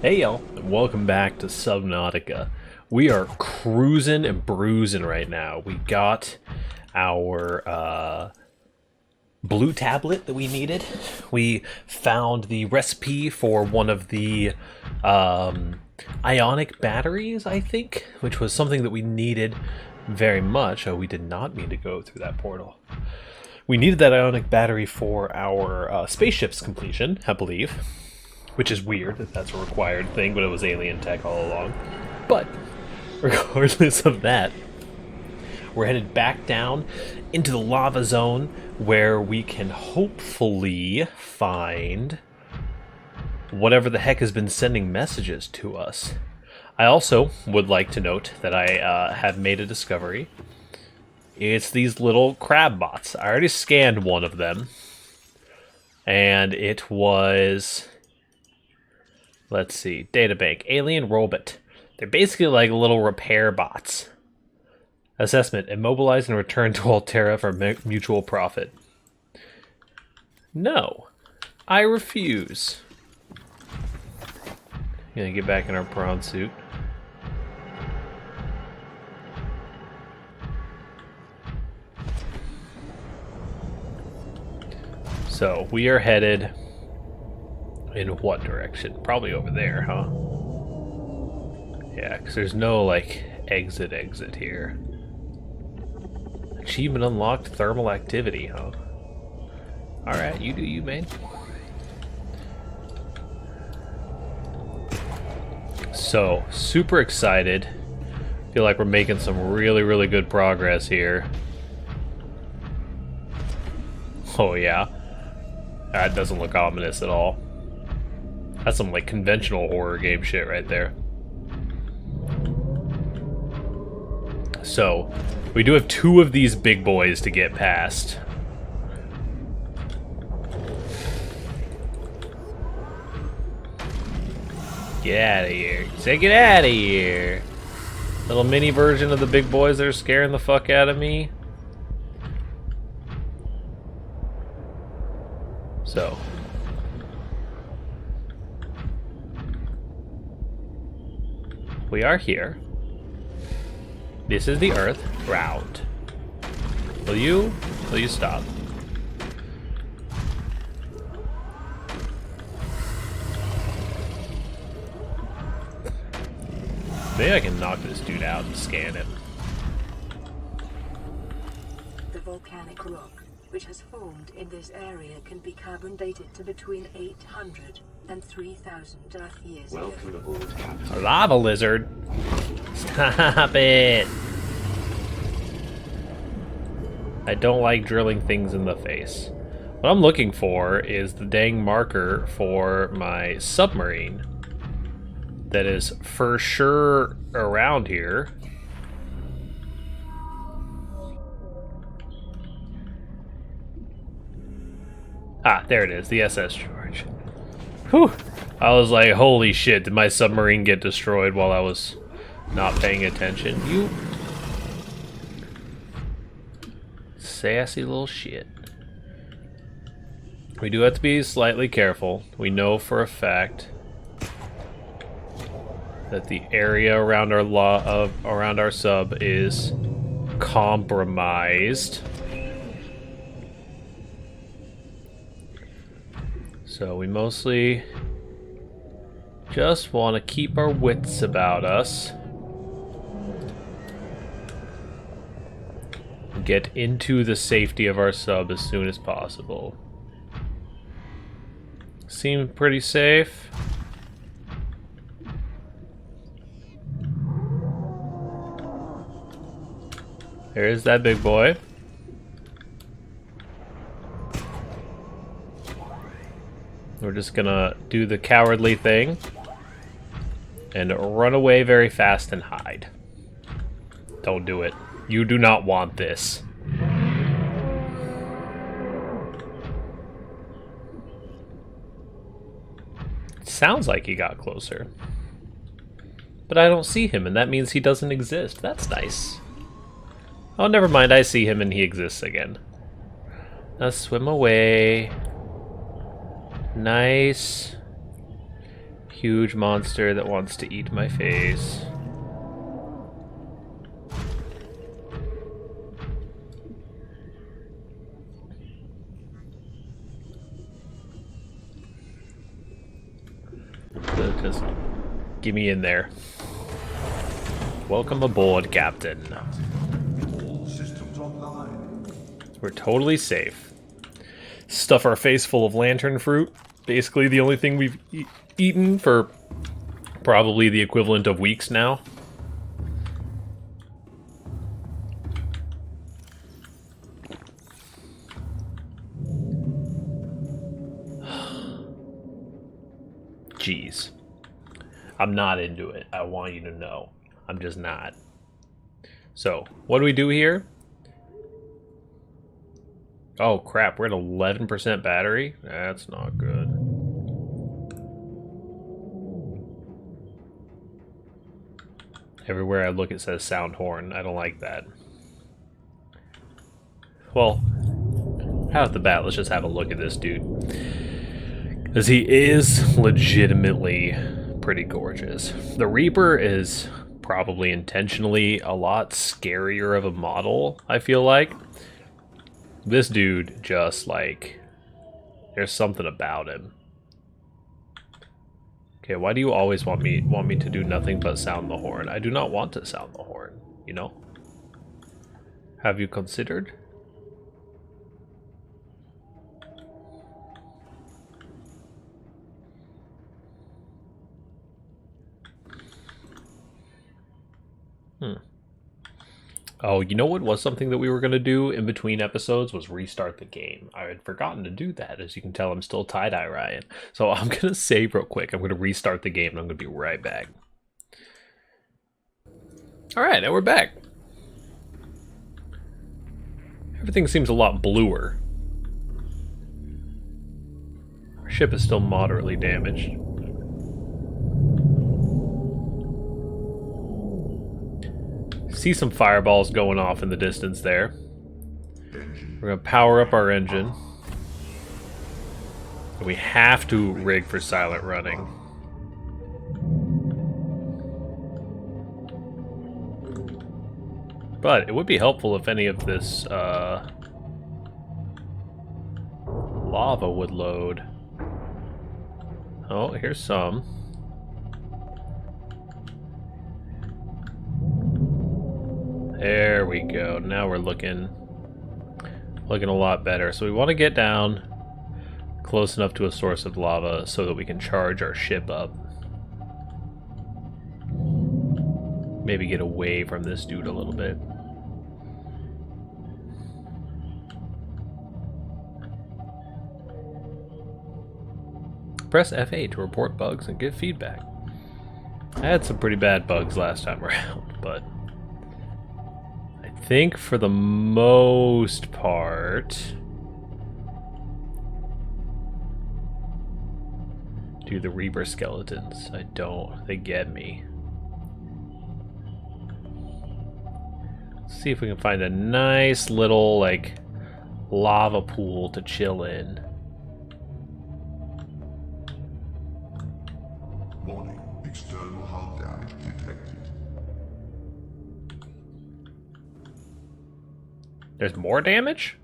Hey y'all, and welcome back to Subnautica. We are cruising and bruising right now. We got our blue tablet that we needed. We found the recipe for one of the ionic batteries, I think, which was something that we needed very much. Oh, we did not mean to go through that portal. We needed that ionic battery for our spaceship's completion, I believe. Which is weird that that's a required thing, but it was alien tech all along. But, regardless of that, we're headed back down into the lava zone where we can hopefully find whatever the heck has been sending messages to us. I also would like to note that I have made a discovery. It's these little crab bots. I already scanned one of them, and it was... Let's see. Databank. Alien robot. They're basically like little repair bots. Assessment. Immobilize and return to Altera for mutual profit. No. I refuse. Gonna get back in our prawn suit. So, we are headed... in what direction? Probably over there, huh? Yeah, because there's no, like, exit here. Achievement unlocked, thermal activity, huh? Alright, you do you, man. So, super excited. Feel like we're making some really good progress here. Oh, yeah. That doesn't look ominous at all. That's some, like, conventional horror game shit right there. So, we do have two of these big boys to get past. Get out of here. Say get out of here. Little mini version of the big boys that are scaring the fuck out of me. So... we are here. This is the Earth round. Will you stop? Maybe I can knock this dude out and scan him. The volcanic rock, which has formed in this area, can be carbon dated to between 800 and 3,000 Earth years ago. Welcome aboard, Captain. A lava lizard. Stop it. I don't like drilling things in the face. What I'm looking for is the dang marker for my submarine. That is for sure around here. Ah, there it is, the SS George. Whew. I was like, holy shit, did my submarine get destroyed while I was not paying attention? You sassy little shit. We do have to be slightly careful. We know for a fact that the area around our sub is compromised. So we mostly just want to keep our wits about us. Get into the safety of our sub as soon as possible. Seem pretty safe. There is that big boy. We're just gonna do the cowardly thing and run away very fast and hide. Don't do it. You do not want this. It sounds like he got closer. But I don't see him, and that means he doesn't exist. That's nice. Oh, never mind. I see him and he exists again. Now swim away. Nice. huge monster that wants to eat my face. So just get me in there. Welcome aboard, Captain. All systems online. We're totally safe. Stuff our face full of lantern fruit. Basically the only thing we've eaten for probably the equivalent of weeks now. Jeez. I'm not into it. I want you to know. I'm just not. So, what do we do here? Oh crap, we're at 11% battery? That's not good. Everywhere I look it says sound horn. I don't like that. Well, out of the bat, let's just have a look at this dude. Because he is legitimately pretty gorgeous. The Reaper is probably intentionally a lot scarier of a model, I feel like. This dude just like, there's something about him. Okay, why do you always want me to do nothing but sound the horn? I do not want to sound the horn, you know? Have you considered? Oh, you know what was something that we were going to do in between episodes was restart the game. I had forgotten to do that. As you can tell, I'm still tie-dye Ryan. So I'm going to save real quick. I'm going to restart the game and I'm going to be right back. Alright, now we're back. Everything seems a lot bluer. Our ship is still moderately damaged. See some fireballs going off in the distance there. We're going to power up our engine. We have to rig for silent running. But it would be helpful if any of this lava would load. Oh, here's some. There we go. Now we're looking a lot better. So we want to get down close enough to a source of lava so that we can charge our ship up. Maybe get away from this dude a little bit. Press F8 to report bugs and give feedback. I had some pretty bad bugs last time around, but I think for the most part, do the Reaper skeletons. They get me. Let's see if we can find a nice little, like, lava pool to chill in. Warning, external hull damage detected. There's more damage?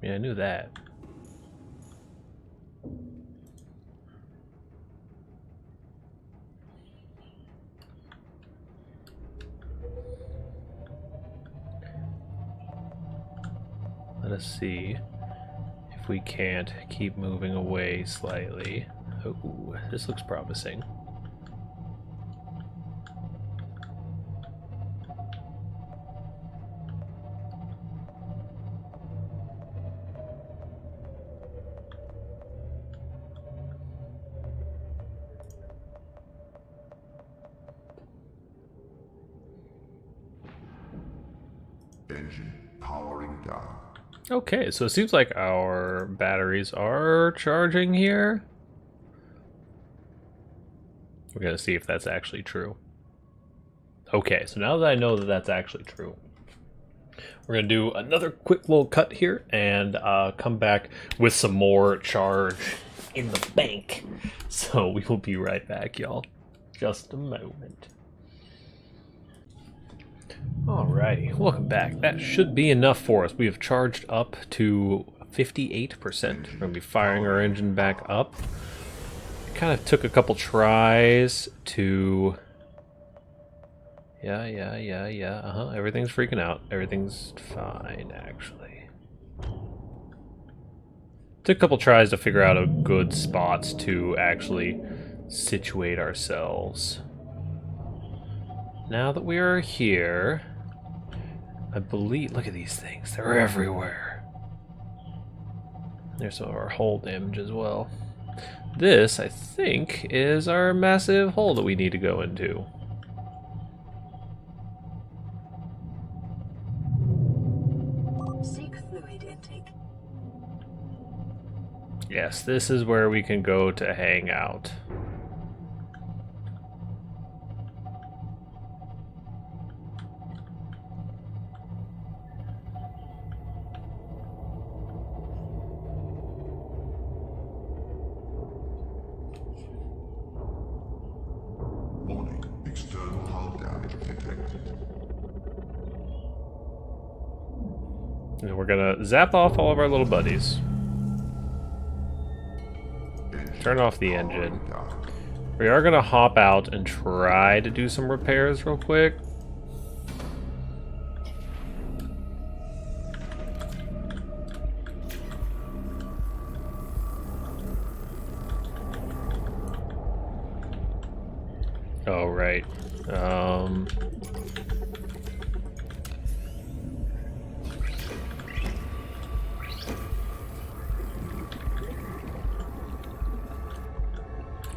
Yeah, I knew that. Let us see if we can't keep moving away slightly. Oh, this looks promising. Engine powering down. Okay, so it seems like our batteries are charging here. We're gonna see if that's actually true. Okay, so now that I know that that's actually true, We're going to do another quick little cut here and come back with some more charge in the bank. So we will be right back, y'all. Just a moment. Alrighty, welcome back. That should be enough for us. We have charged up to 58%. We're going to be firing our engine back up. It kind of took a couple tries to... Yeah. Everything's freaking out. Everything's fine, actually. Took a couple tries to figure out a good spots to actually situate ourselves. Now that we are here, I believe... Look at these things. They're everywhere. There's some of our hull damage as well. This, I think, is our massive hole that we need to go into. Yes, this is where we can go to hang out. Warning, external hull damage detected. And we're gonna zap off all of our little buddies. Turn off the engine. We are gonna hop out and try to do some repairs real quick. Oh, right.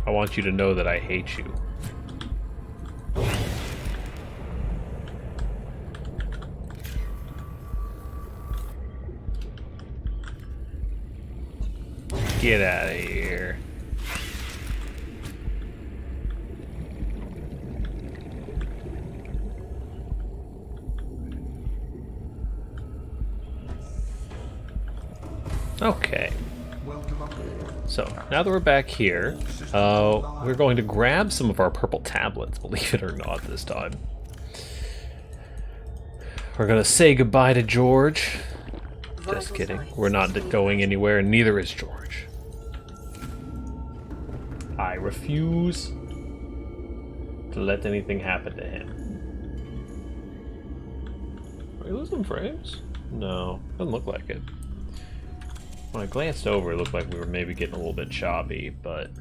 I want you to know that I hate you. Get out of here. Okay. So, now that we're back here, we're going to grab some of our purple tablets, believe it or not, this time. We're going to say goodbye to George. Just kidding. We're not going anywhere, and neither is George. I refuse to let anything happen to him. Are we losing frames? No, doesn't look like it. When I glanced over, it looked like we were maybe getting a little bit choppy, but...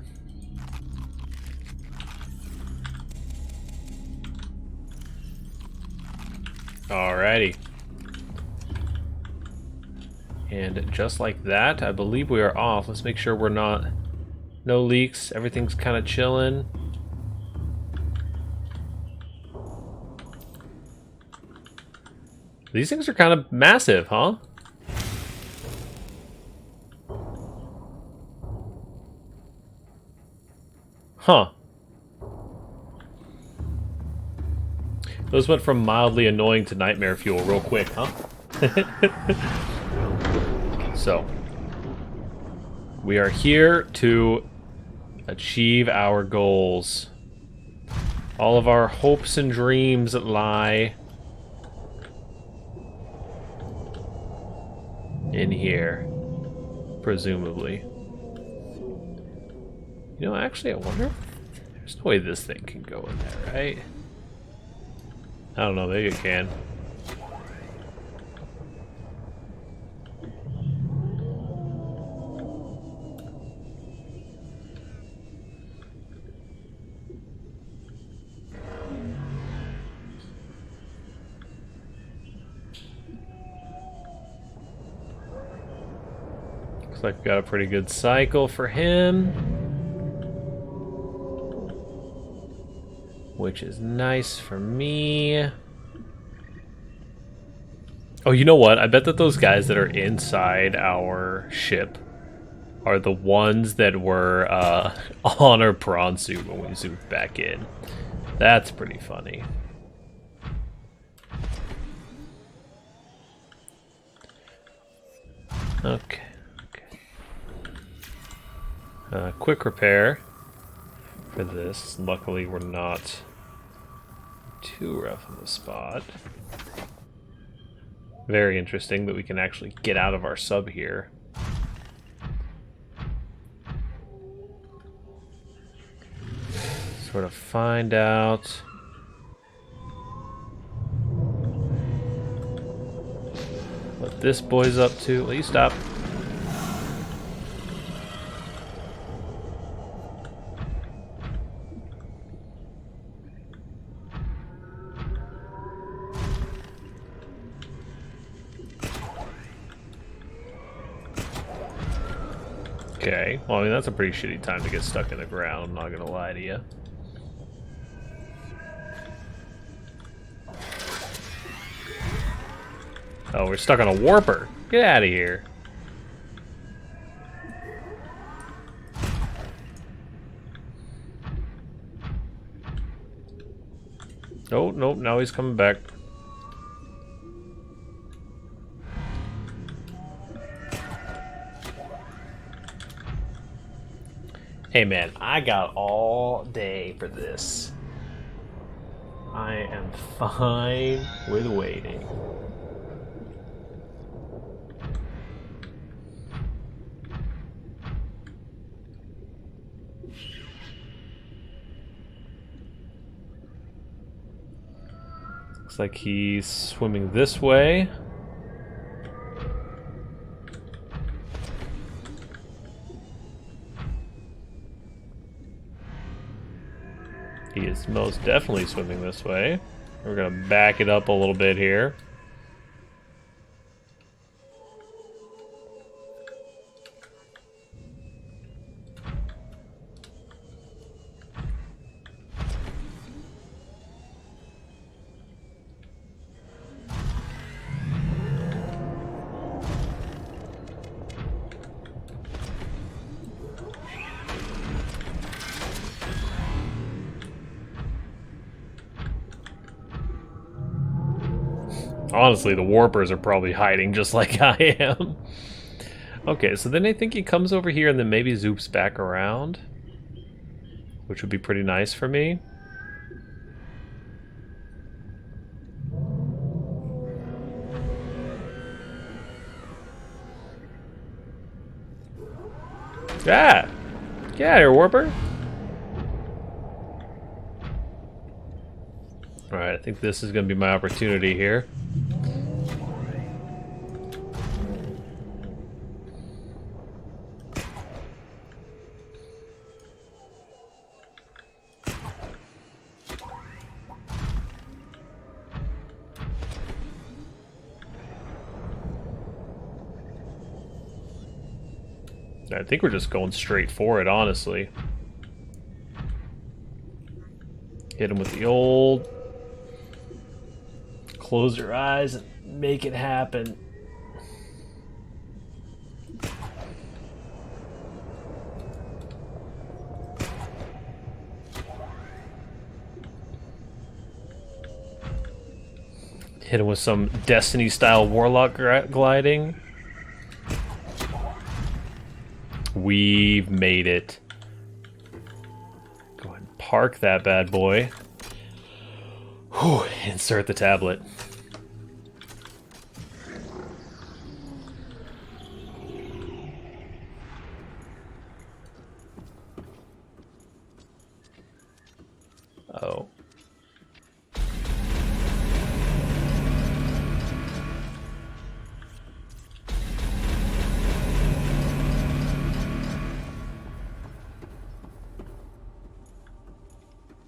Alrighty. And just like that, I believe we are off. Let's make sure we're not... No leaks, everything's kind of chilling. These things are kind of massive, huh? Huh. Those went from mildly annoying to nightmare fuel real quick, huh? So, we are here to achieve our goals. All of our hopes and dreams that lie in here, presumably. You know, actually, I wonder. There's no way this thing can go in there, right? I don't know, maybe it can. Looks like we got a pretty good cycle for him. Which is nice for me. Oh, you know what? I bet that those guys that are inside our ship are the ones that were on our prawn suit when we zoomed back in. That's pretty funny. Okay. Quick repair for this. Luckily, we're not too rough on the spot. Very interesting that we can actually get out of our sub here. Sort of find out what this boy's up to. Will you stop? Okay, well, I mean, that's a pretty shitty time to get stuck in the ground, I'm not gonna lie to you. Oh, we're stuck on a warper. Get out of here. Oh, nope, now he's coming back. Hey man, I got all day for this. I am fine with waiting. Looks like he's swimming this way. He is most definitely swimming this way. We're gonna back it up a little bit here. Honestly, the warpers are probably hiding just like I am. Okay, so then I think he comes over here and then maybe zoops back around, which would be pretty nice for me. Ah! Get out of here, warper! Alright, I think this is going to be my opportunity here. I think we're just going straight for it, honestly. Hit him with the old... Close your eyes and make it happen. Hit him with some Destiny-style Warlock gliding. We've made it. Go ahead and park that bad boy. Whew, insert the tablet. Oh.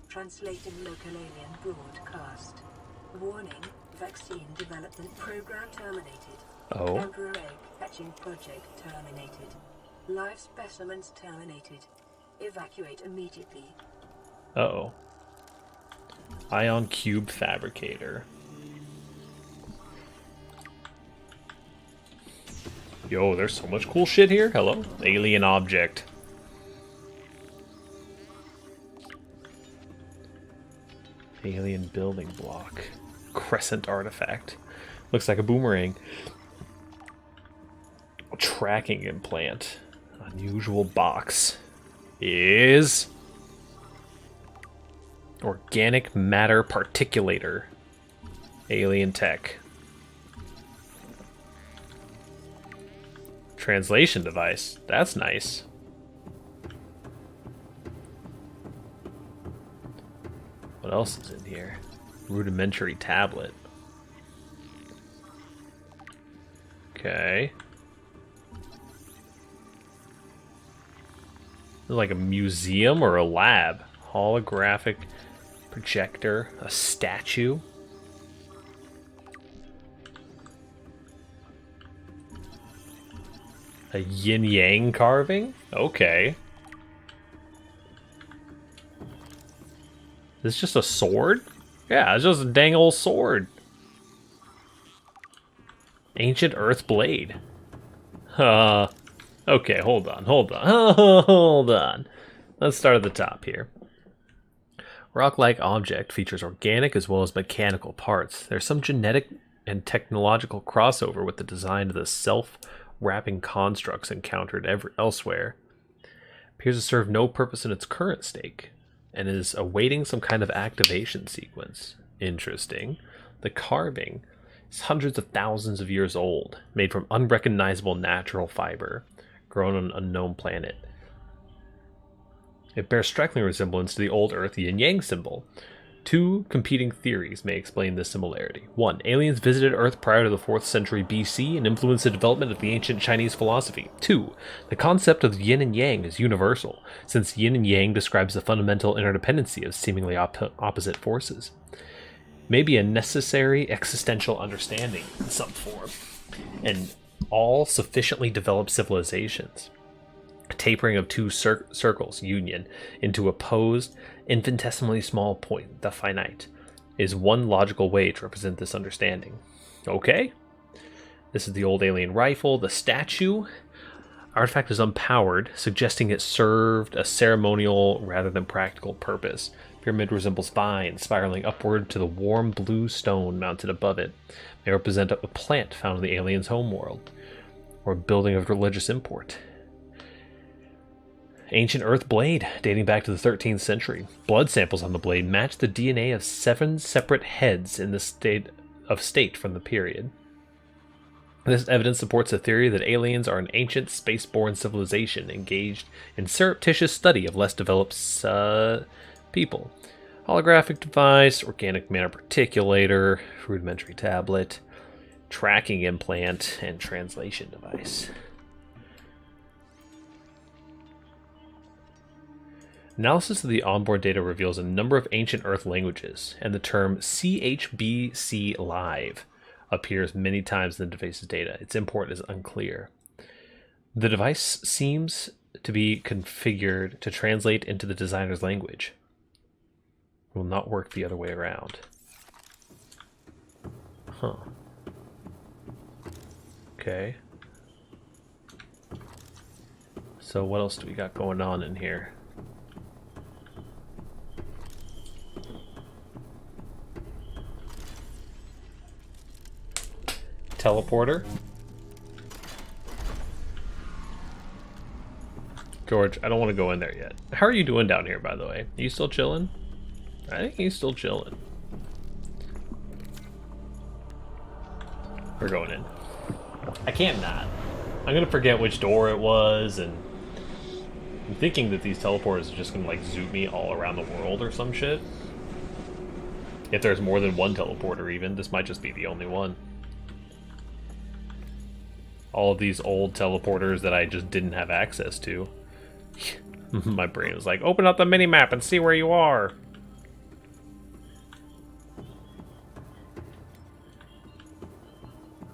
Translating local alien broadcast. Warning, vaccine development program terminated. Oh. Emperor egg hatching project terminated. Live specimens terminated. Evacuate immediately. Uh-oh. Ion Cube Fabricator. Yo, there's so much cool shit here. Hello? Alien object. Alien building block. Crescent artifact. Looks like a boomerang. Tracking implant. Unusual box. Is... organic matter particulator. Alien tech. Translation device. That's nice. What else is in here? Rudimentary tablet. Okay. Like a museum or a lab. Holographic projector. A statue. A yin-yang carving? Okay. Is this just a sword? Yeah, it's just a dang old sword. Ancient Earth Blade. Okay, hold on. Hold on. Let's start at the top here. Rock-like object features organic as well as mechanical parts. There's some genetic and technological crossover with the design of the self-wrapping constructs encountered elsewhere. Appears to serve no purpose in its current state, and is awaiting some kind of activation sequence. Interesting. The carving is hundreds of thousands of years old, made from unrecognizable natural fiber, grown on an unknown planet. It bears striking resemblance to the old Earth yin-yang symbol. Two competing theories may explain this similarity. 1. Aliens visited Earth prior to the 4th century BC and influenced the development of the ancient Chinese philosophy. 2. The concept of yin and yang is universal, since yin and yang describes the fundamental interdependency of seemingly opposite forces. Maybe a necessary existential understanding in some form, and all sufficiently developed civilizations. A tapering of two circles, union, into opposed, infinitesimally small point, the finite, is one logical way to represent this understanding. Okay. This is the old alien rifle. The statue. Artifact is unpowered, suggesting it served a ceremonial rather than practical purpose. Pyramid resembles vines spiraling upward to the warm blue stone mounted above it. May represent a plant found in the alien's homeworld, or a building of religious import. Ancient Earth blade, dating back to the 13th century. Blood samples on the blade match the DNA of 7 separate heads in the state from the period. This evidence supports the theory that aliens are an ancient spaceborne civilization engaged in surreptitious study of less developed people. Holographic device, organic matter particulator, rudimentary tablet, tracking implant, and translation device. Analysis of the onboard data reveals a number of ancient Earth languages, and the term CHBC Live appears many times in the device's data. Its import is unclear. The device seems to be configured to translate into the designer's language. It will not work the other way around. Huh. Okay. So what else do we got going on in here? Teleporter. George, I don't want to go in there yet. How are you doing down here, by the way? Are you still chilling? I think he's still chilling. We're going in. I can't not. I'm gonna forget which door it was, and I'm thinking that these teleporters are just gonna like zoom me all around the world or some shit. If there's more than one teleporter even, this might just be the only one. All of these old teleporters that I just didn't have access to. My brain was like, open up the minimap and see where you are.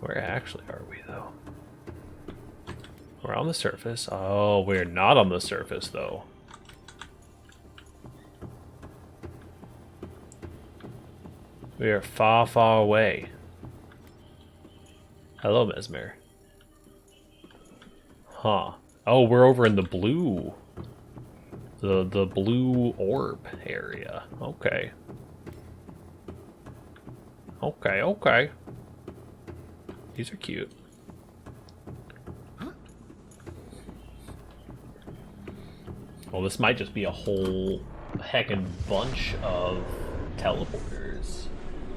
Where actually are we, though? We're on the surface. Oh, we're not on the surface, though. We are far, far away. Hello, Mesmer. Huh. Oh, we're over in the blue. The blue orb area. Okay. Okay, okay. These are cute. Well, this might just be a whole heckin' bunch of teleporters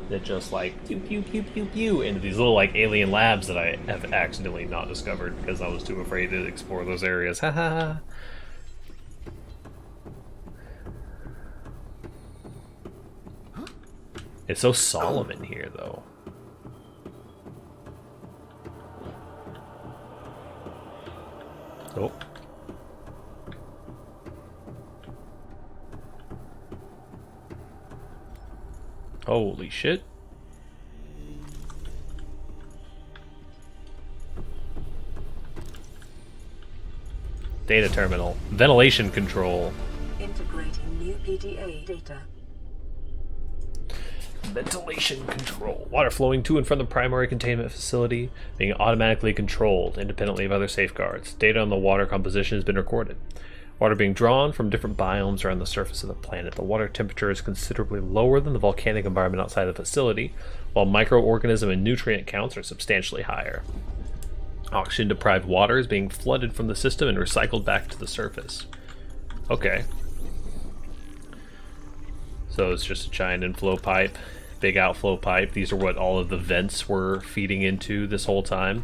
that just like pew pew pew pew pew into these little like alien labs that I have accidentally not discovered because I was too afraid to explore those areas. Ha ha ha. It's so solemn in here, though. Oh. Holy shit. Data terminal. Ventilation control. Integrating new PDA data. Ventilation control. Water flowing to and from the primary containment facility being automatically controlled independently of other safeguards. Data on the water composition has been recorded. Water being drawn from different biomes around the surface of the planet. The water temperature is considerably lower than the volcanic environment outside the facility, while microorganism and nutrient counts are substantially higher. Oxygen-deprived water is being flooded from the system and recycled back to the surface. Okay. So it's just a giant inflow pipe, big outflow pipe. These are what all of the vents were feeding into this whole time.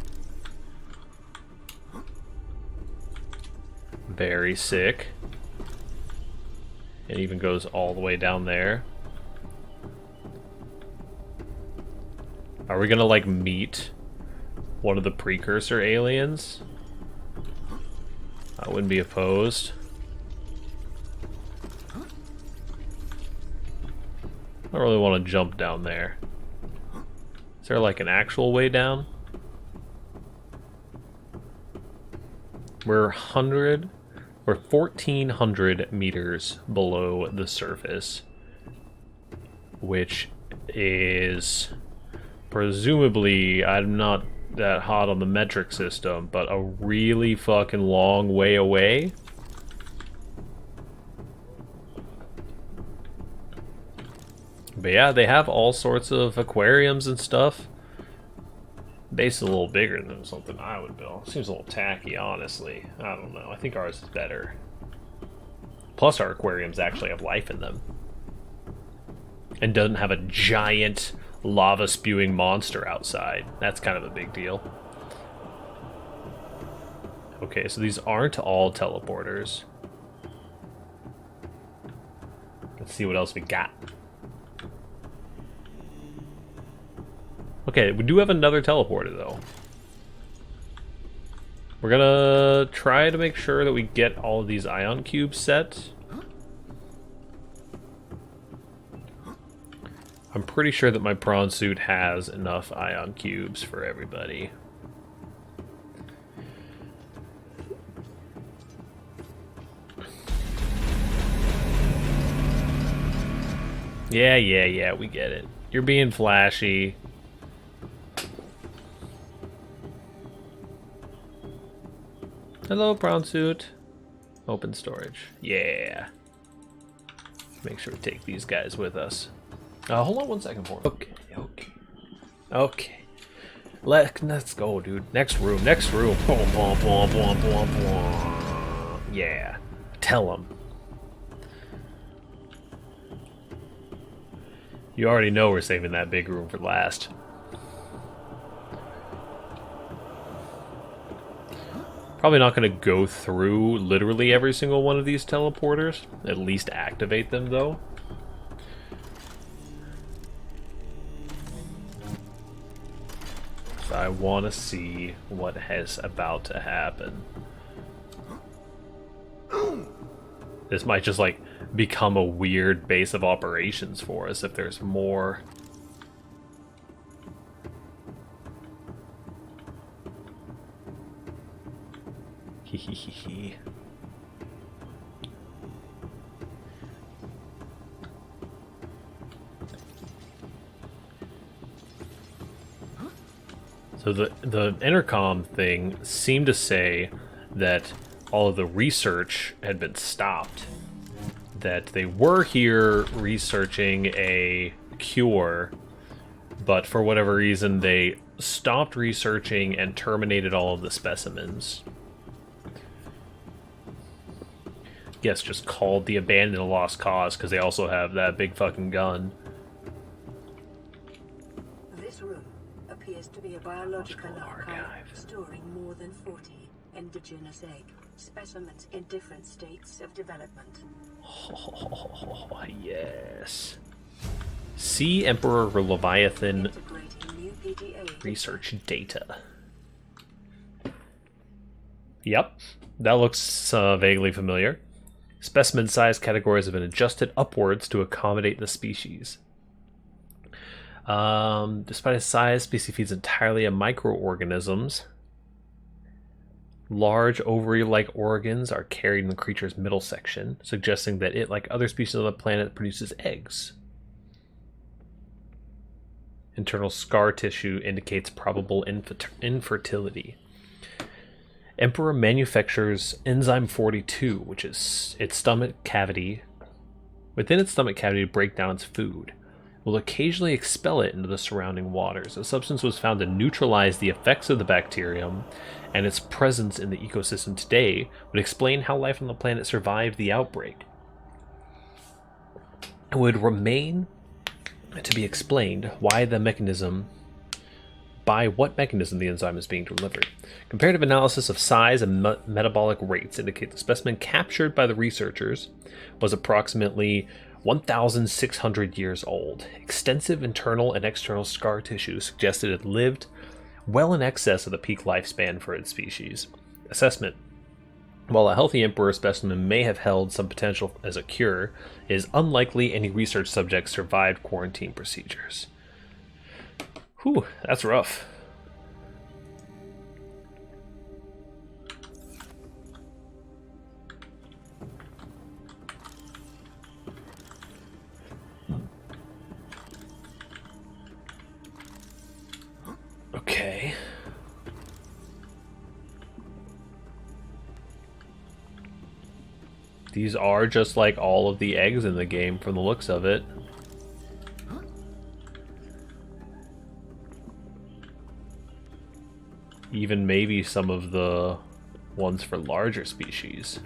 Very sick. It even goes all the way down there. Are we gonna like meet one of the precursor aliens? I wouldn't be opposed. I don't really want to jump down there. Is there like an actual way down? We're 1,400 meters below the surface, which is presumably, I'm not that hot on the metric system, but a really fucking long way away. But yeah, they have all sorts of aquariums and stuff. Base is a little bigger than something I would build. Seems a little tacky, honestly. I don't know. I think ours is better. Plus, our aquariums actually have life in them. And doesn't have a giant lava-spewing monster outside. That's kind of a big deal. Okay, so these aren't all teleporters. Let's see what else we got. Okay, we do have another teleporter, though. We're gonna try to make sure that we get all of these ion cubes set. I'm pretty sure that my prawn suit has enough ion cubes for everybody. Yeah, we get it. You're being flashy. Hello, prawn suit. Open storage. Yeah. Make sure we take these guys with us. Hold on one second for me. Okay. Let's go, dude. Next room. Yeah. Tell them. You already know we're saving that big room for last. Probably not going to go through literally every single one of these teleporters. At least activate them, though. So I want to see what is about to happen. This might just, like, become a weird base of operations for us if there's more. Hehehe. So the intercom thing seemed to say that all of the research had been stopped. That they were here researching a cure, but for whatever reason they stopped researching and terminated all of the specimens. Yes, just called the Abandoned Lost Cause because they also have that big fucking gun. This room appears to be a biological archive archive. storing more than 40 indigenous egg specimens in different states of development. Oh, yes. See Emperor Leviathan Integrating new PDA research data. Yep, that looks vaguely familiar. Specimen size categories have been adjusted upwards to accommodate the species. Despite its size, species feeds entirely on microorganisms. Large ovary-like organs are carried in the creature's middle section, suggesting that it, like other species on the planet, produces eggs. Internal scar tissue indicates probable infertility. Emperor manufactures enzyme 42, which is its stomach cavity. Within its stomach cavity to break down its food. Will occasionally expel it into the surrounding waters. The substance was found to neutralize the effects of the bacterium, and its presence in the ecosystem today would explain how life on the planet survived the outbreak. It would remain to be explained by what mechanism the enzyme is being delivered. Comparative analysis of size and metabolic rates indicate the specimen captured by the researchers was approximately 1,600 years old. Extensive internal and external scar tissue suggested it lived well in excess of the peak lifespan for its species. Assessment. While a healthy emperor specimen may have held some potential as a cure, it is unlikely any research subjects survived quarantine procedures. Whew, that's rough. Okay. These are just like all of the eggs in the game from the looks of it. Even maybe some of the ones for larger species.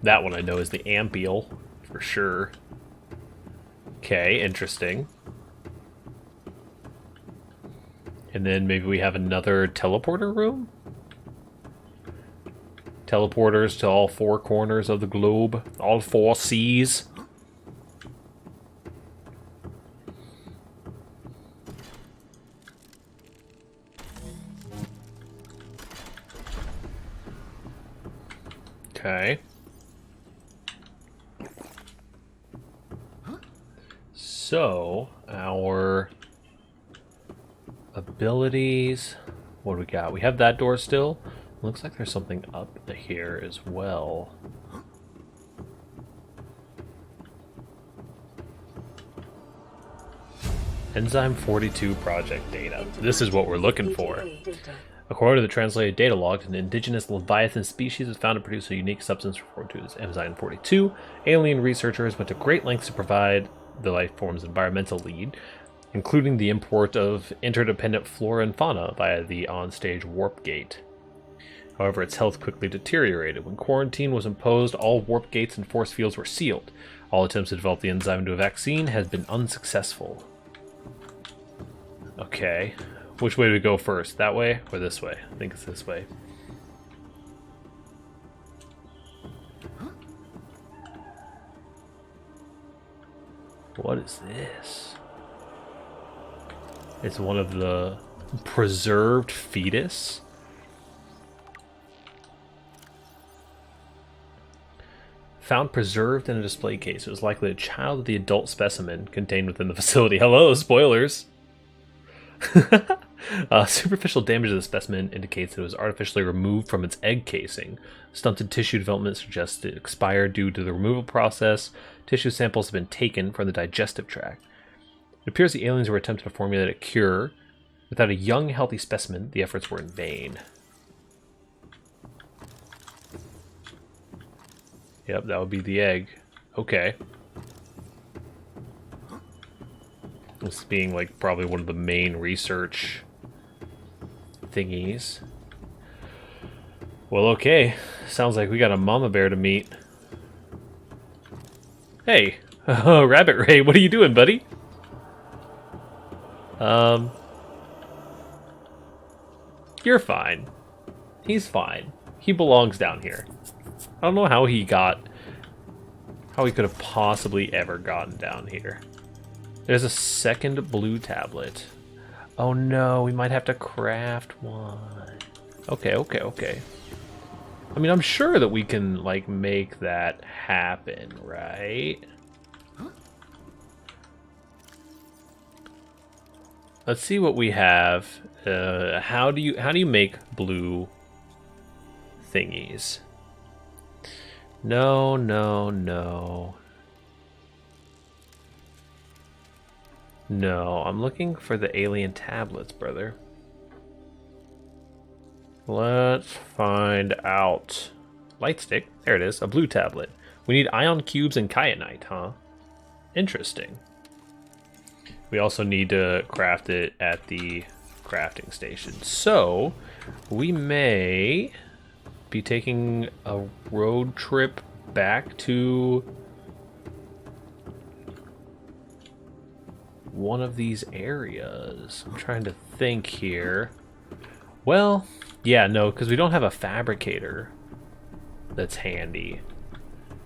That one I know is the ampiel, for sure. Okay, interesting. And then maybe we have another teleporter room? Teleporters to all four corners of the globe, all four seas. Okay. So, our abilities, what do we got? We have that door still. Looks like there's something up here as well. Enzyme 42 project data. This is what we're looking for. According to the translated data log, an indigenous Leviathan species is found to produce a unique substance referred to as enzyme 42. Alien researchers went to great lengths to provide the life form's environmental lead, including the import of interdependent flora and fauna via the on-stage warp gate. However, its health quickly deteriorated. When quarantine was imposed, all warp gates and force fields were sealed. All attempts to develop the enzyme into a vaccine has been unsuccessful. Okay. Which way do we go first? That way or this way? I think it's this way. What is this? It's one of the preserved fetus? Found preserved in a display case. It was likely a child of the adult specimen contained within the facility. Hello, spoilers! Superficial damage of the specimen indicates that it was artificially removed from its egg casing. Stunted tissue development suggests it expired due to the removal process. Tissue samples have been taken from the digestive tract. It appears the aliens were attempting to formulate a cure. Without a young, healthy specimen, the efforts were in vain. Yep, that would be the egg. Okay. This being like probably one of the main research thingies. Well, okay. sounds like we got a mama bear to meet. Hey, Rabbit Ray, what are you doing, buddy? You're fine. He's fine. He belongs down here. I don't know how he could have possibly ever gotten down here. There's a second blue tablet. Oh no, we might have to craft one. Okay. I mean, I'm sure that we can, like, make that happen, right? Let's see what we have. How do you make blue thingies? No. No, I'm looking for the alien tablets, brother. Let's find out. Light stick. There it is. A blue tablet. We need ion cubes and kyanite, huh? Interesting. We also need to craft it at the crafting station. So, we may be taking a road trip back to one of these areas. I'm trying to think here. Well, yeah, no, because we don't have a fabricator that's handy.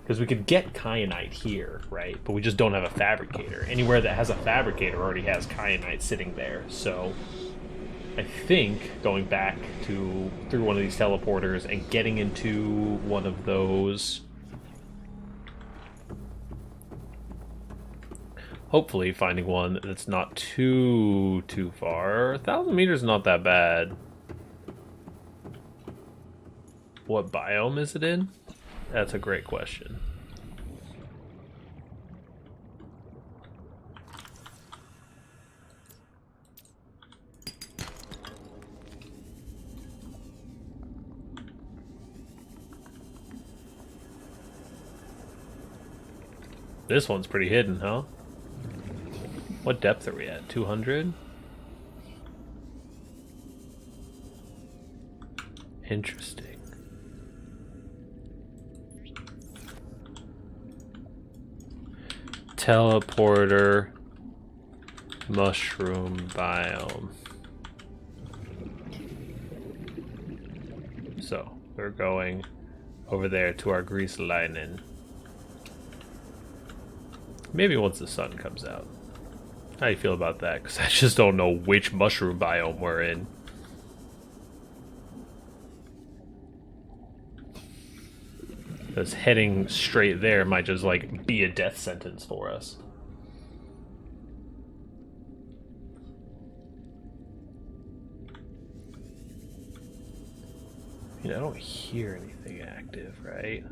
Because we could get kyanite here, right? But we just don't have a fabricator. Anywhere that has a fabricator already has kyanite sitting there. So I think going back through one of these teleporters and getting into one of those, hopefully finding one that's not too far. 1,000 meters is not that bad. What biome is it in? That's a great question. This one's pretty hidden, huh? What depth are we at? 200? Interesting. Teleporter mushroom biome. So we're going over there to our grease lining. Maybe once the sun comes out. How do you feel about that? Because I just don't know which mushroom biome we're in. Because heading straight there might just, like, be a death sentence for us. You know, I don't hear anything active, right?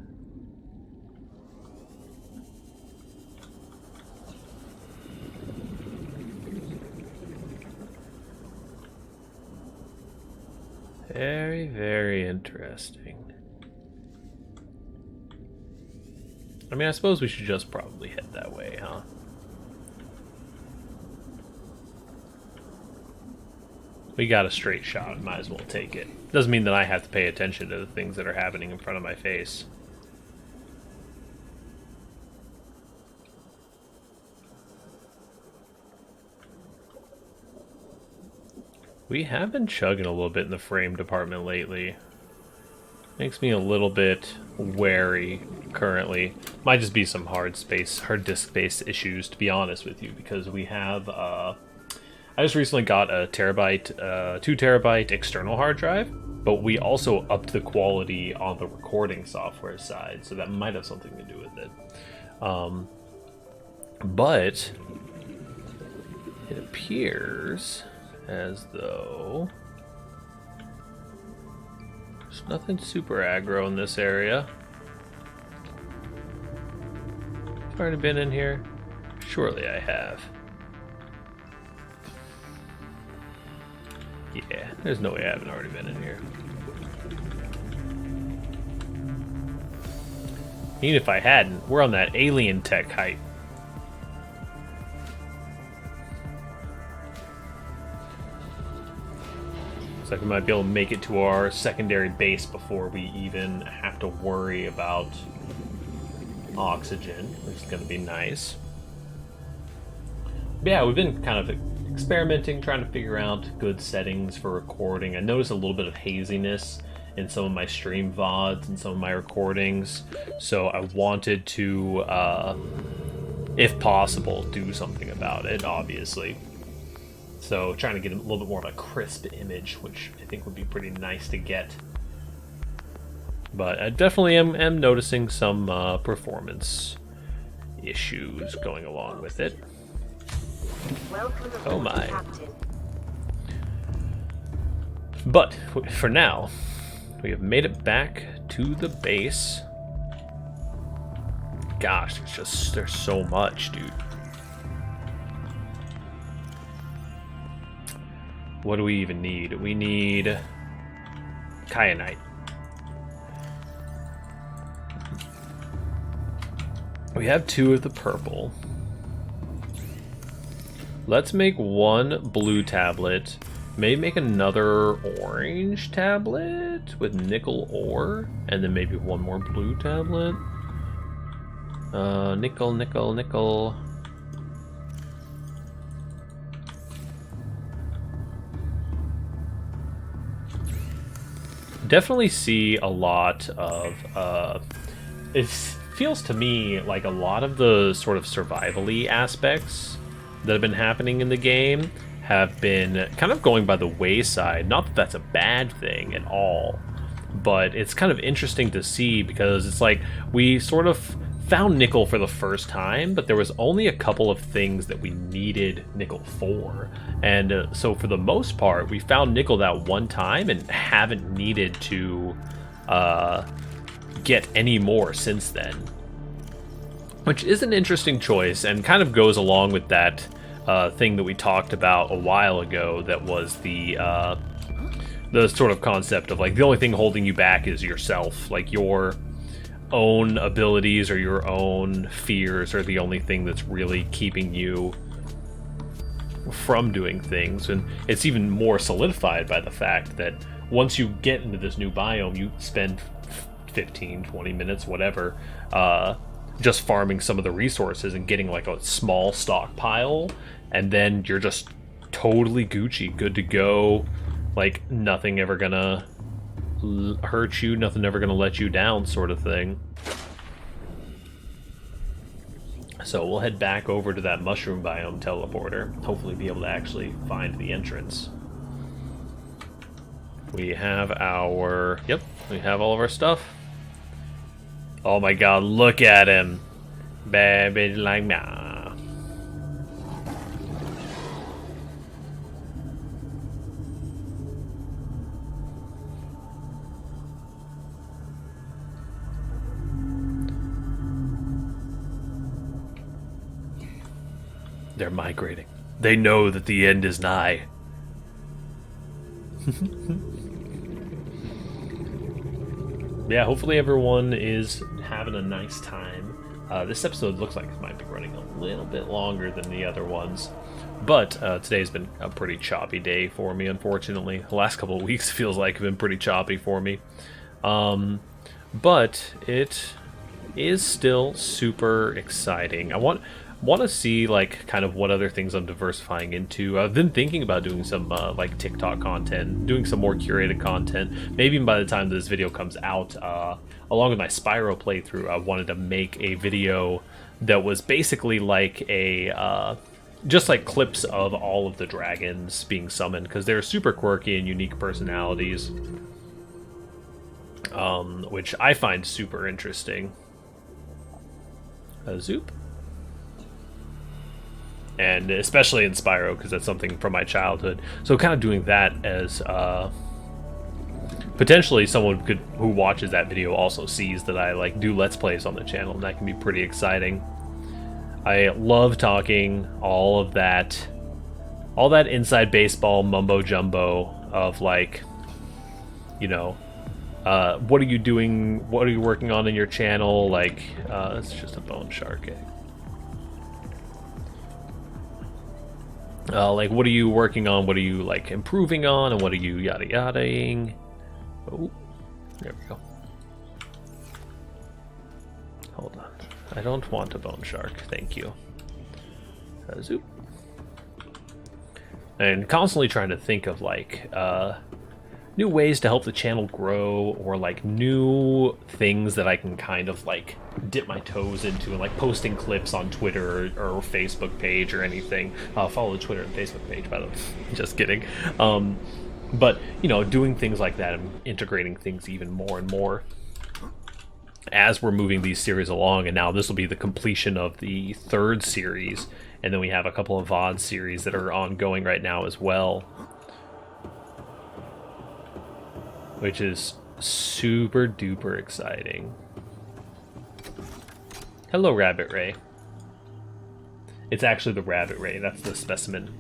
Very, very interesting. I mean, I suppose we should just probably head that way, huh? We got a straight shot, might as well take it. Doesn't mean that I have to pay attention to the things that are happening in front of my face. We have been chugging a little bit in the frame department lately. Makes me a little bit wary currently. Might just be some hard disk space issues, to be honest with you, because we have I just recently got a 2 terabyte external hard drive, but we also upped the quality on the recording software side, so that might have something to do with it. But it appears as though there's nothing super aggro in this area. I've already been in here. Surely I have. Yeah, there's no way I haven't already been in here. Even if I hadn't, we're on that alien tech hype. Looks like we might be able to make it to our secondary base before we even have to worry about oxygen, which is going to be nice. But yeah, we've been kind of experimenting, trying to figure out good settings for recording. I noticed a little bit of haziness in some of my stream VODs and some of my recordings, so I wanted to, if possible, do something about it, obviously. So trying to get a little bit more of a crisp image, which I think would be pretty nice to get. But I definitely am noticing some performance issues going along with it. Oh my. But for now, we have made it back to the base. Gosh, there's so much, dude. What do we even need? We need kyanite. We have 2 of the purple. Let's make 1 blue tablet. Maybe make another orange tablet with nickel ore, and then maybe 1 more blue tablet. Nickel, nickel, nickel. Definitely see a lot of, it feels to me like a lot of the sort of survival-y aspects that have been happening in the game have been kind of going by the wayside. Not that that's a bad thing at all, but it's kind of interesting to see because it's like we sort of found nickel for the first time, but there was only a couple of things that we needed nickel for. And so for the most part, we found nickel that one time and haven't needed to get any more since then. Which is an interesting choice and kind of goes along with that thing that we talked about a while ago that was the sort of concept of like the only thing holding you back is yourself. Like your own abilities or your own fears are the only thing that's really keeping you from doing things. And it's even more solidified by the fact that once you get into this new biome, you spend 15, 20 minutes, whatever, just farming some of the resources and getting like a small stockpile, and then you're just totally Gucci, good to go. Like nothing ever gonna hurt you, nothing ever gonna let you down, sort of thing. So we'll head back over to that mushroom biome teleporter, hopefully be able to actually find the entrance. We have our, yep, we have all of our stuff. Oh my god, look at him. Baby like nah. They're migrating. They know that the end is nigh. Yeah, hopefully everyone is having a nice time. This episode looks like it might be running a little bit longer than the other ones. But today's been a pretty choppy day for me, unfortunately. The last couple of weeks feels like have been pretty choppy for me. But it is still super exciting. I want to see like kind of what other things I'm diversifying into. I've been thinking about doing some like TikTok content, doing some more curated content. Maybe even by the time this video comes out, along with my Spyro playthrough, I wanted to make a video that was basically like a just like clips of all of the dragons being summoned, because they're super quirky and unique personalities, which I find super interesting. Zoop. And especially in Spyro, because that's something from my childhood. So kind of doing that as potentially someone who watches that video also sees that I like do Let's Plays on the channel, and that can be pretty exciting. I love talking all that inside baseball mumbo jumbo of like, you know, what are you doing? What are you working on in your channel? Like, it's just a bone shark egg. Like, what are you working on? What are you, like, improving on? And what are you yada-yadaing? Oh, there we go. Hold on. I don't want a bone shark. Thank you. Zoop. And constantly trying to think of, like, new ways to help the channel grow, or like new things that I can kind of like dip my toes into, and like posting clips on Twitter or Facebook page or anything. Follow the Twitter and Facebook page, by the way. Just kidding. But you know, doing things like that and integrating things even more and more as we're moving these series along. And now this will be the completion of the 3rd series, and then we have a couple of VOD series that are ongoing right now as well, which is super duper exciting. Hello, Rabbit Ray. It's actually the Rabbit Ray, that's the specimen.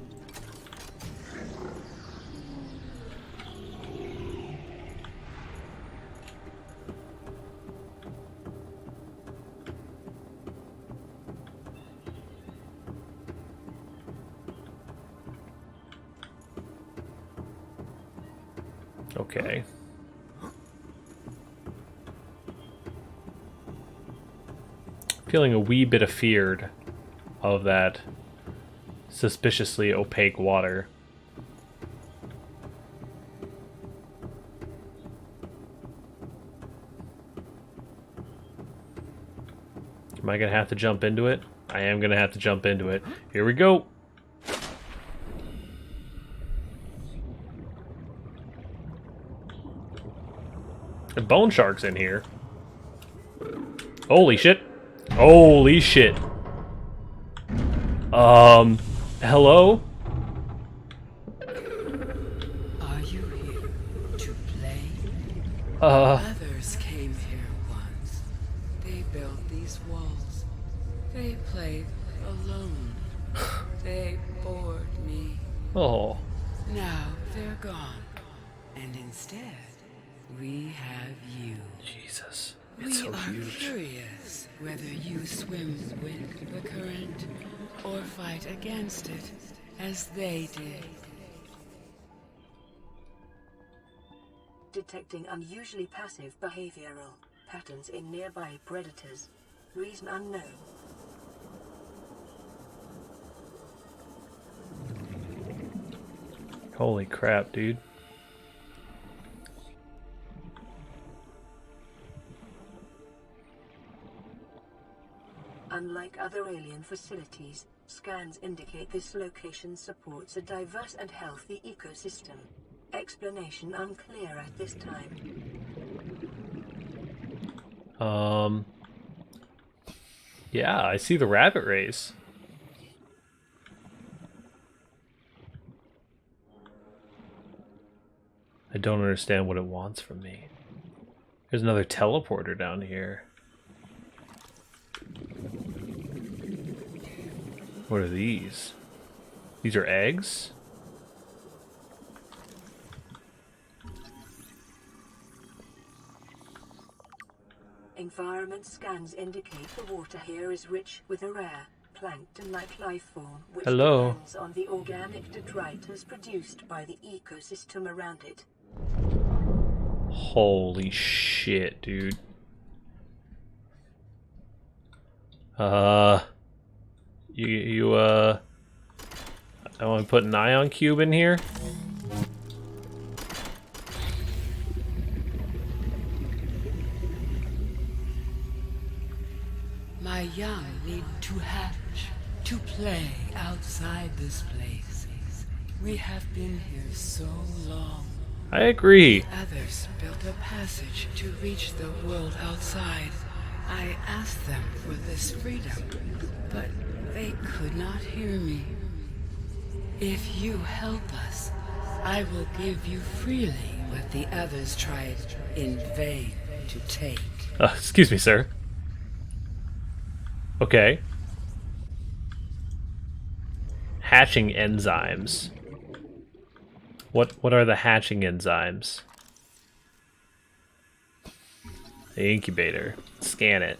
Okay. Feeling a wee bit afeared of that suspiciously opaque water. Am I gonna have to jump into it? I am gonna have to jump into it. Here we go. The bone shark's in here. Holy shit. Holy shit. Hello? Are you here to play? Uh, Others came here once. They built these walls. They played alone. They bored me. oh. Now they're gone. And instead, we have you. Jesus. We It's so are huge. curious whether you swim with the current or fight against it, as they did. Detecting unusually passive behavioral patterns in nearby predators. Reason unknown. Holy crap, dude. Unlike other alien facilities, scans indicate this location supports a diverse and healthy ecosystem. Explanation unclear at this time. Yeah, I see the rabbit race. I don't understand what it wants from me. There's another teleporter down here. What are these? These are eggs? Environment scans indicate the water here is rich with a rare plankton-like life form, which Hello. depends on the organic detritus produced by the ecosystem around it. Holy shit, dude. I want to put an ion cube in here. My young need to hatch, to play outside this place. We have been here so long. I agree. Others built a passage to reach the world outside. I asked them for this freedom, but they could not hear me. If you help us, I will give you freely what the others tried in vain to take. Excuse me, sir. Okay. Hatching enzymes. What are the hatching enzymes? The incubator. Scan it.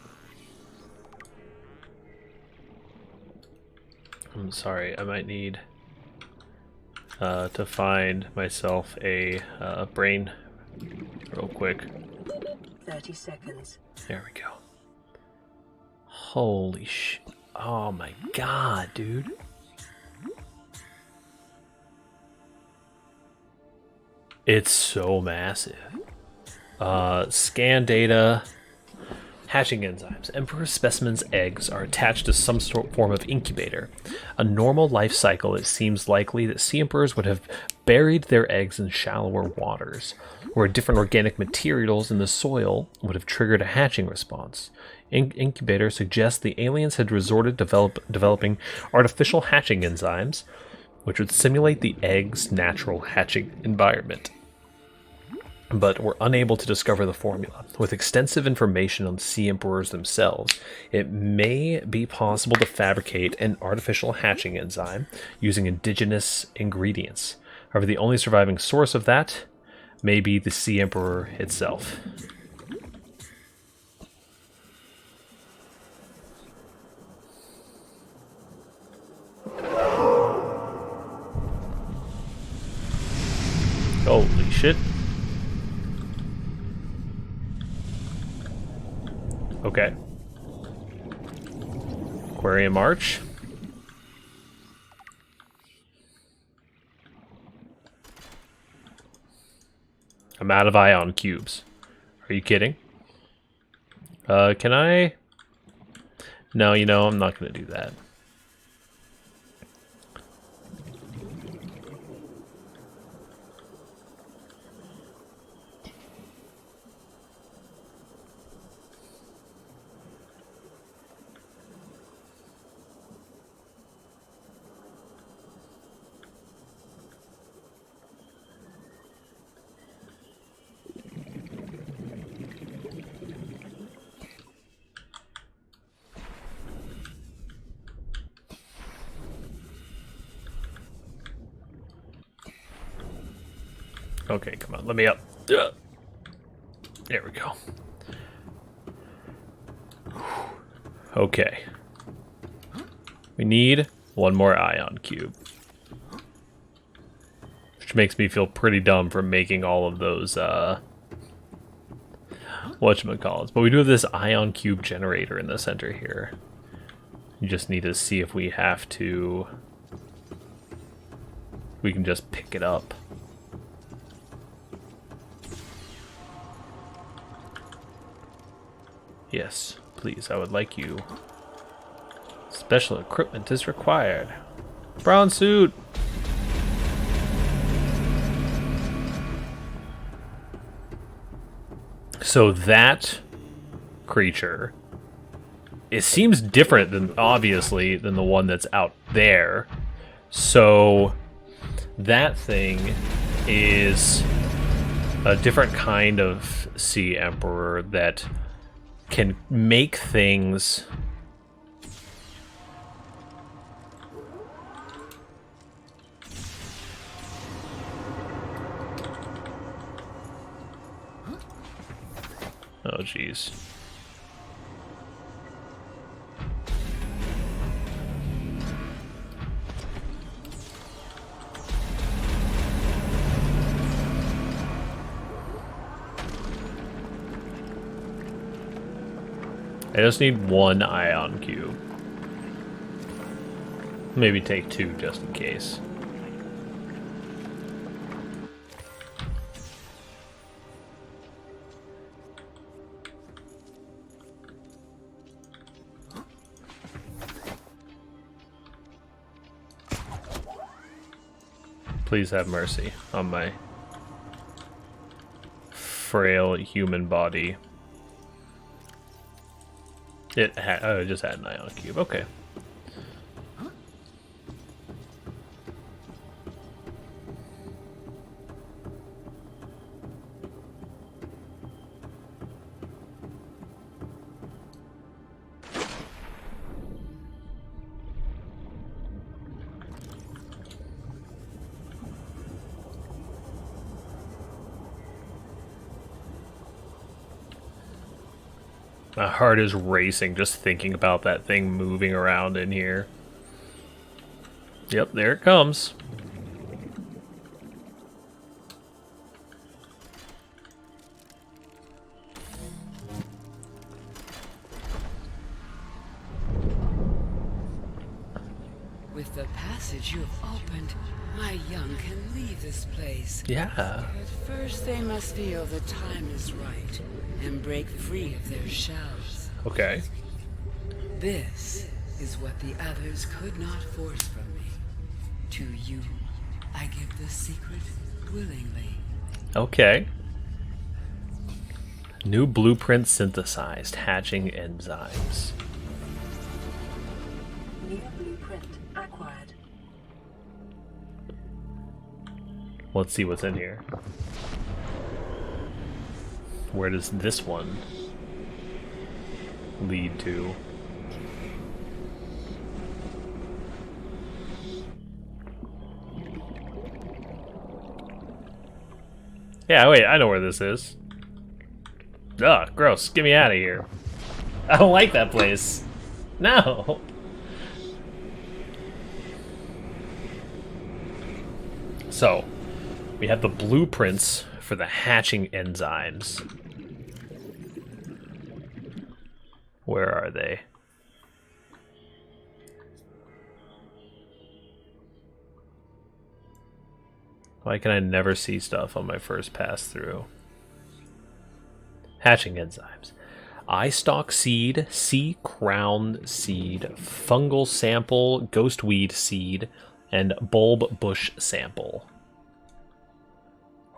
I'm sorry, I might need... to find myself a brain real quick. 30 seconds. There we go. Holy sh... Oh my god, dude. It's so massive. Scan data. Hatching enzymes. Emperor specimens' eggs are attached to some form of incubator. A normal life cycle, it seems likely that sea emperors would have buried their eggs in shallower waters, where different organic materials in the soil would have triggered a hatching response. Incubator suggests the aliens had resorted to developing artificial hatching enzymes, which would simulate the egg's natural hatching environment, but were unable to discover the formula. With extensive information on sea emperors themselves, it may be possible to fabricate an artificial hatching enzyme using indigenous ingredients. However, the only surviving source of that may be the sea emperor itself. Holy shit. Okay. Aquarium Arch. I'm out of ion cubes. Are you kidding? Can I? No, you know, I'm not going to do that. Okay, come on, let me up. There we go. Okay. We need one more ion cube. Which makes me feel pretty dumb for making all of those, whatchamacallits. But we do have this ion cube generator in the center here. You just need to see if we have to... We can just pick it up. Yes, please, I would like you. Special equipment is required. Brown suit! So that creature, it seems different than, obviously, than the one that's out there. So that thing is a different kind of sea emperor that can make things oh jeez. I just need one ion cube. Maybe take two just in case. Please have mercy on my frail human body. It just had an ion cube. Okay. My heart is racing just thinking about that thing moving around in here. Yep, there it comes. With the passage you have opened, my young can leave this place. Yeah. But first they must feel the time is right and break free of their shells. Okay. This is what the others could not force from me. To you, I give the secret willingly. Okay. New blueprint synthesized. Hatching enzymes. New blueprint acquired. Let's see what's in here. Where does this one lead to? Yeah, wait, I know where this is. Ugh, gross. Get me out of here. I don't like that place. No. So, we have the blueprints for the hatching enzymes. Where are they? Why can I never see stuff on my first pass through? Hatching enzymes. Eye stalk seed, sea crown seed, fungal sample, ghostweed seed, and bulb bush sample.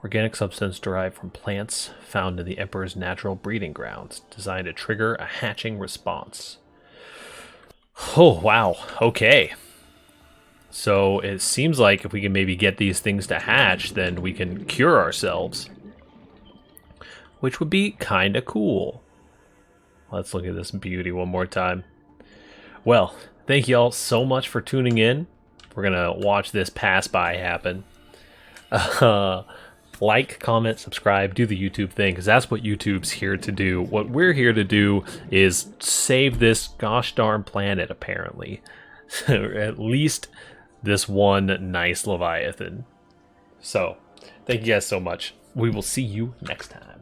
Organic substance derived from plants found in the Emperor's natural breeding grounds, designed to trigger a hatching response. Oh, wow. Okay. So it seems like if we can maybe get these things to hatch, then we can cure ourselves. Which would be kind of cool. Let's look at this beauty one more time. Well, thank you all so much for tuning in. We're going to watch this pass by happen. Like, comment, subscribe, do the YouTube thing, because that's what YouTube's here to do. What we're here to do is save this gosh darn planet, apparently. At least this one nice Leviathan. So, thank you guys so much. We will see you next time.